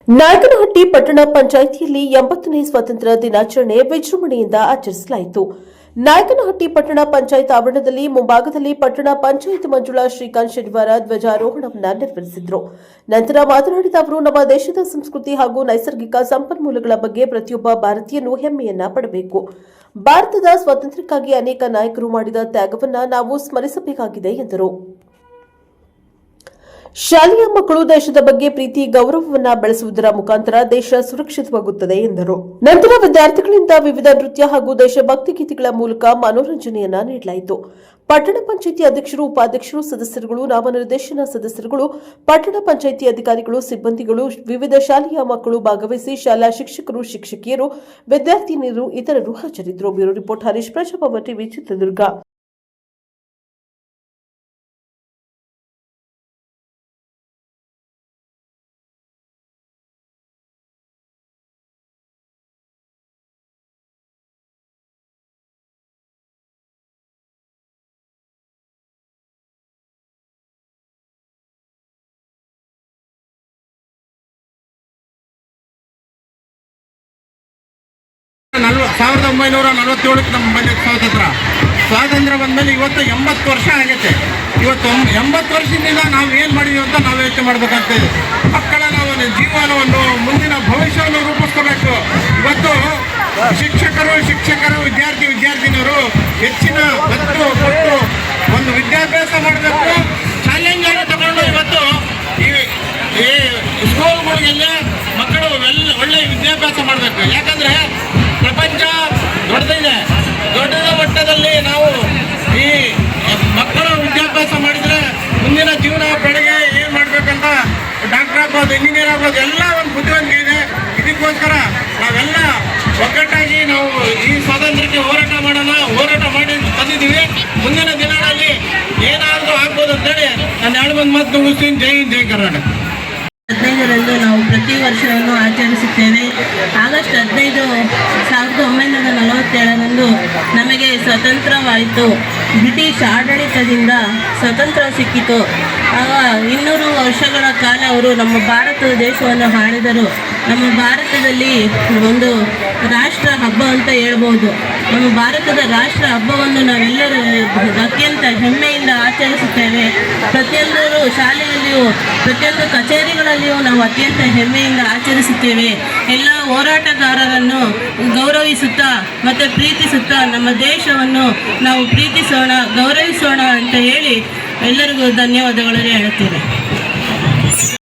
ನಾಯಕನಹಟ್ಟಿ ಪಟ್ಟಣ ಪಂಚಾಯಿತಿಯಲ್ಲಿ 80ನೇ ಸ್ವಾತಂತ್ರ್ಯ ದಿನಾಚರಣೆ ವಿಜೃಂಭಣೆಯಿಂದ ಆಚರಿಸಲಾಯಿತು. ನಾಯಕನಹಟ್ಟಿ ಪಟ್ಟಣ ಪಂಚಾಯತ್ ಆವರಣದಲ್ಲಿ ಮುಂಭಾಗದಲ್ಲಿ ಪಟ್ಟಣ ಪಂಚಾಯತ್ ಮಂಜುಳಾ ಶ್ರೀಕಾಂತ್ ಶನಿವಾರ ಧ್ವಜಾರೋಹಣವನ್ನು ನೆರವೇರಿಸಿದರು. ನಂತರ ಮಾತನಾಡಿದ ಅವರು, ನಮ್ಮ ದೇಶದ ಸಂಸ್ಕೃತಿ ಹಾಗೂ ನೈಸರ್ಗಿಕ ಸಂಪನ್ಮೂಲಗಳ ಬಗ್ಗೆ ಪ್ರತಿಯೊಬ್ಬ ಭಾರತೀಯನೂ ಹೆಮ್ಮೆಯನ್ನ ಪಡಬೇಕು. ಭಾರತದ ಸ್ವಾತಂತ್ರ್ಯಕ್ಕಾಗಿ ಅನೇಕ ನಾಯಕರು ಮಾಡಿದ ತ್ಯಾಗವನ್ನು ನಾವು ಸ್ಮರಿಸಬೇಕಾಗಿದೆ ಎಂದರು. ಶಾಲೆಯ ಮಕ್ಕಳು ದೇಶದ ಬಗ್ಗೆ ಪ್ರೀತಿ ಗೌರವವನ್ನು ಬೆಳೆಸುವುದರ ಮುಖಾಂತರ ದೇಶ ಸುರಕ್ಷಿತವಾಗುತ್ತದೆ ಎಂದರು. ನಂತರ ವಿದ್ಯಾರ್ಥಿಗಳಿಂದ ವಿವಿಧ ನೃತ್ಯ ಹಾಗೂ ದೇಶಭಕ್ತಿ ಗೀತೆಗಳ ಮೂಲಕ ಮನೋರಂಜನೆಯನ್ನ ನೀಡಲಾಯಿತು. ಪಟ್ಟಣ ಪಂಚಾಯಿತಿ ಅಧ್ಯಕ್ಷರು, ಉಪಾಧ್ಯಕ್ಷರು, ಸದಸ್ಯರುಗಳು, ನಾಮನಿರ್ದೇಶನ ಸದಸ್ಯರುಗಳು, ಪಟ್ಟಣ ಪಂಚಾಯಿತಿ ಅಧಿಕಾರಿಗಳು, ಸಿಬ್ಬಂದಿಗಳು, ವಿವಿಧ ಶಾಲೆಯ ಮಕ್ಕಳು ಭಾಗವಹಿಸಿ ಶಾಲಾ ಶಿಕ್ಷಕರು, ಶಿಕ್ಷಕಿಯರು, ವಿದ್ಯಾರ್ಥಿನಿಯರು ಇತರರು ಹಾಜರಿದ್ದರು. Bureau report Harish, Prajabhava TV, Chitradurga. ಸಾವಿರದ 1947 ನಮ್ಮ ಬಂದಿದ್ದು ಸ್ವಾತಂತ್ರ್ಯ ಬಂದಮೇಲೆ ಇವತ್ತು 80 ವರ್ಷ ಆಗೈತೆ. ಇವತ್ತು 80 ವರ್ಷದಿಂದ ನಾವು ಏನು ಮಾಡಿದೀವಿ ಅಂತ ನಾವು ಯೋಚನೆ ಮಾಡಬೇಕಂತ. ಮಕ್ಕಳ ನಾವು ಜೀವನವನ್ನು, ಮುಂದಿನ ಭವಿಷ್ಯವನ್ನು ರೂಪಿಸ್ಕೋಬೇಕು. ಇವತ್ತು ಶಿಕ್ಷಕರು, ವಿದ್ಯಾರ್ಥಿನಿಯರು ಹೆಚ್ಚಿನ ಒತ್ತು ಕೊಟ್ಟು ಒಂದು ವಿದ್ಯಾಭ್ಯಾಸ ಮಾಡಬೇಕು. ಚಾಲೆಂಜ್ ಆಗಿ ತಗೊಂಡು ಇವತ್ತು ಈ ಸ್ಕೂಲ್ಗಳಿಗೆಲ್ಲ ಮಕ್ಕಳು ಒಳ್ಳೆ ವಿದ್ಯಾಭ್ಯಾಸ ಮಾಡಬೇಕು. ಯಾಕಂದರೆ ಪ್ರಪಂಚ ದೊಡ್ಡದ ಮಟ್ಟದಲ್ಲಿ ನಾವು ಈ ಮಕ್ಕಳು ವಿದ್ಯಾಭ್ಯಾಸ ಮಾಡಿದರೆ ಮುಂದಿನ ಜೀವನ ಬೆಳಗ್ಗೆ ಏನು ಮಾಡಬೇಕಂತ ಡಾಕ್ಟರ್ ಆಗ್ಬೋದು, ಇಂಜಿನಿಯರ್ ಆಗ್ಬೋದು, ಎಲ್ಲ ಒಂದು ಬುದ್ಧಿವಂತಿಕೆ ಇದೆ. ಇದಕ್ಕೋಸ್ಕರ ನಾವೆಲ್ಲ ಒಗ್ಗಟ್ಟಾಗಿ ನಾವು ಈ ಸ್ವಾತಂತ್ರ್ಯಕ್ಕೆ ಹೋರಾಟ ಮಾಡಿ ತಂದಿದ್ದೀವಿ. ಮುಂದಿನ ದಿನಗಳಲ್ಲಿ ಏನಾದರೂ ಆಗ್ಬೋದು ಅಂತೇಳಿ ನಾನು 2 ಮಾತು ಮುಗಿಸ್ತೀನಿ. ಜೈ ಹಿಂದ್, ಜೈ ಕರ್ನಾಟಕ. 15ರಂದು ನಾವು ಪ್ರತಿ ವರ್ಷವನ್ನು ಆಚರಿಸುತ್ತೇವೆ. ಆಗಸ್ಟ್ 15, 1947ರಂದು ನಮಗೆ ಸ್ವತಂತ್ರವಾಯಿತು. ಬ್ರಿಟಿಷ್ ಆಡಳಿತದಿಂದ ಸ್ವತಂತ್ರ ಸಿಕ್ಕಿತು. ಆಗ 200 ವರ್ಷಗಳ ಕಾಲ ಅವರು ನಮ್ಮ ಭಾರತ ದೇಶವನ್ನು ಆಳಿದರು. ನಮ್ಮ ಭಾರತದಲ್ಲಿ ಒಂದು ರಾಷ್ಟ್ರ ಹಬ್ಬ ಅಂತ ಹೇಳ್ಬೋದು. ನಮ್ಮ ಭಾರತದ ರಾಷ್ಟ್ರ ಹಬ್ಬವನ್ನು ನಾವೆಲ್ಲರೂ ಅತ್ಯಂತ ಹೆಮ್ಮೆಯಿಂದ ಆಚರಿಸುತ್ತೇವೆ. ಪ್ರತಿಯೊಂದು ಶಾಲೆಯಲ್ಲಿಯೂ, ಪ್ರತಿಯೊಂದು ಕಚೇರಿಗಳಲ್ಲಿಯೂ ನಾವು ಅತ್ಯಂತ ಹೆಮ್ಮೆಯಿಂದ ಆಚರಿಸುತ್ತೇವೆ. ಎಲ್ಲ ಹೋರಾಟಗಾರರನ್ನು ಗೌರವಿಸುತ್ತಾ ಮತ್ತು ಪ್ರೀತಿಸುತ್ತಾ ನಮ್ಮ ದೇಶವನ್ನು ನಾವು ಪ್ರೀತಿಸೋಣ, ಗೌರವಿಸೋಣ ಅಂತ ಹೇಳಿ ಎಲ್ಲರಿಗೂ ಧನ್ಯವಾದಗಳನ್ನು ಹೇಳುತ್ತೇವೆ.